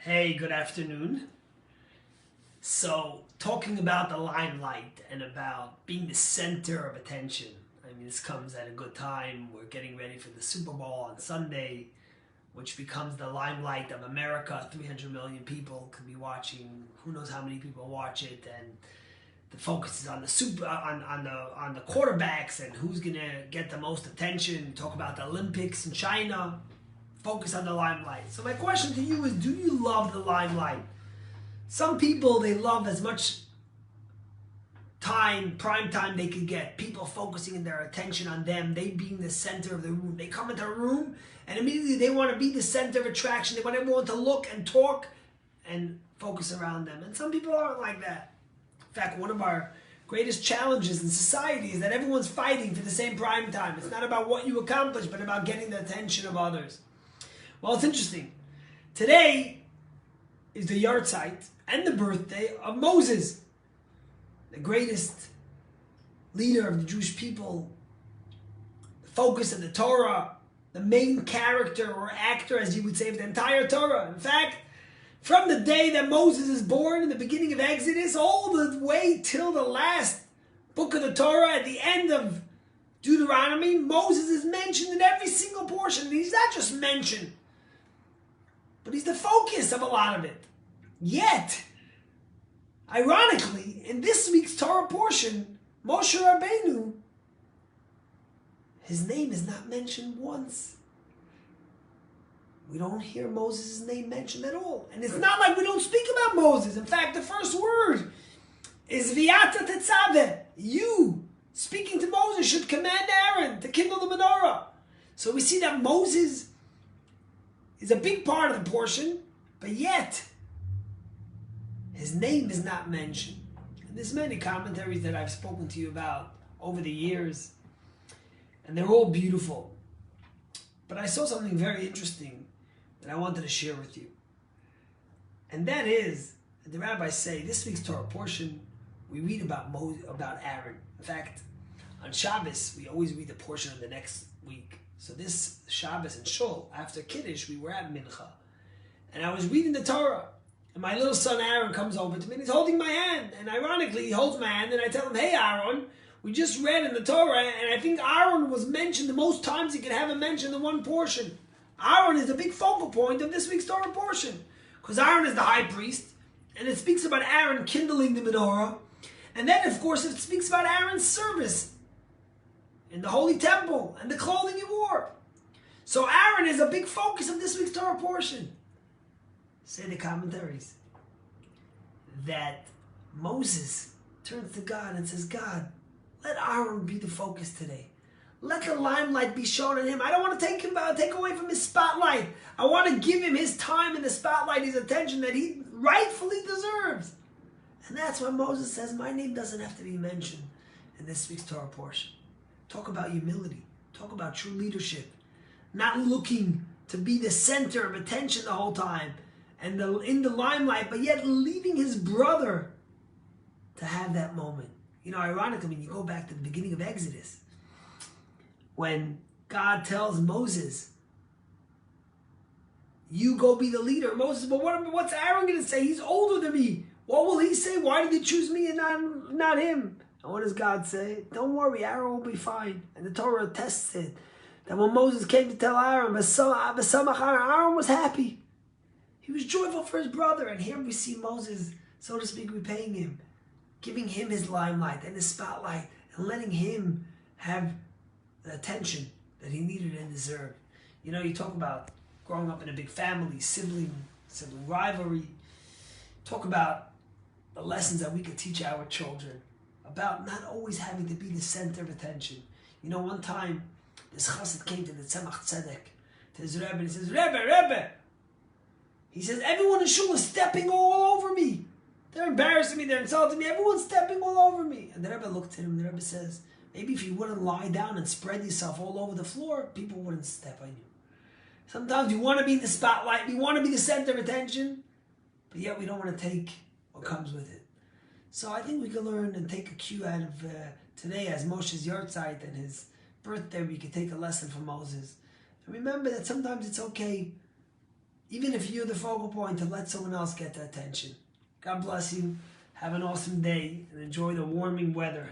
Hey, good afternoon. So, talking about the limelight and about being the center of attention. I mean, this comes at a good time. We're getting ready for the Super Bowl on Sunday, which becomes the limelight of America. 300 million people could be watching. Who knows how many people watch it? And the focus is on the quarterbacks and who's gonna get the most attention. Talk about the Olympics in China. Focus on the limelight. So my question to you is, do you love the limelight? Some people, they love as much time, prime time they could get. People focusing their attention on them, they being the center of the room. They come into a room and immediately they want to be the center of attraction. They want everyone to look and talk and focus around them. And some people aren't like that. In fact, one of our greatest challenges in society is that everyone's fighting for the same prime time. It's not about what you accomplish, but about getting the attention of others. Well, it's interesting. Today is the yahrzeit and the birthday of Moses, the greatest leader of the Jewish people, the focus of the Torah, the main character or actor, as you would say, of the entire Torah. In fact, from the day that Moses is born in the beginning of Exodus, all the way till the last book of the Torah, at the end of Deuteronomy, Moses is mentioned in every single portion. And he's not just mentioned, but he's the focus of a lot of it. Yet, ironically, in this week's Torah portion, Moshe Rabbeinu, his name is not mentioned once. We don't hear Moses' name mentioned at all. And it's not like we don't speak about Moses. In fact, the first word is V'ata tetzaveh. You, speaking to Moses, should command Aaron to kindle the menorah. So we see that Moses is a big part of the portion, but yet his name is not mentioned. And there's many commentaries that I've spoken to you about over the years, and they're all beautiful. But I saw something very interesting that I wanted to share with you. And that is, the rabbis say, this week's Torah portion, we read about Aaron. In fact, on Shabbos, we always read the portion of the next week. So this Shabbos in Shul, after Kiddush, we were at Mincha. And I was reading the Torah. And my little son Aaron comes over to me and he's holding my hand. And ironically, he holds my hand and I tell him, hey Aaron, we just read in the Torah, and I think Aaron was mentioned the most times you could have him mentioned in one portion. Aaron is the big focal point of this week's Torah portion. Because Aaron is the high priest, and it speaks about Aaron kindling the menorah. And then, of course, it speaks about Aaron's service in the Holy Temple and the clothing he wore. So Aaron is a big focus of this week's Torah portion. Say the commentaries that Moses turns to God and says, God, let Aaron be the focus today. Let the limelight be shown on him. I don't want to take away from his spotlight. I want to give him his time in the spotlight, his attention that he rightfully deserves. And that's why Moses says, my name doesn't have to be mentioned in this week's Torah portion. Talk about humility. Talk about true leadership. Not looking to be the center of attention the whole time and in the limelight, but yet leaving his brother to have that moment. You know, ironically, when you go back to the beginning of Exodus, when God tells Moses, you go be the leader. Moses, but what's Aaron going to say? He's older than me. What will he say? Why did they choose me and not him? And what does God say? Don't worry, Aaron will be fine. And the Torah attests it, that when Moses came to tell Aaron, Aaron was happy. He was joyful for his brother. And here we see Moses, so to speak, repaying him, giving him his limelight and his spotlight, and letting him have the attention that he needed and deserved. You know, you talk about growing up in a big family, sibling rivalry. Talk about the lessons that we could teach our children about not always having to be the center of attention. You know, one time, this chassid came to the Tzemach Tzedek, to his Rebbe, and he says, Rebbe, he says, everyone in shul is stepping all over me. They're embarrassing me, they're insulting me, everyone's stepping all over me. And the Rebbe looked at him, and the Rebbe says, maybe if you wouldn't lie down and spread yourself all over the floor, people wouldn't step on you. Sometimes we want to be in the spotlight, we want to be the center of attention, but yet we don't want to take what comes with it. So I think we can learn and take a cue out of today as Moshe's yahrzeit and his birthday. We can take a lesson from Moses. And remember that sometimes it's okay even if you're the focal point, to let someone else get the attention. God bless you. Have an awesome day and enjoy the warming weather.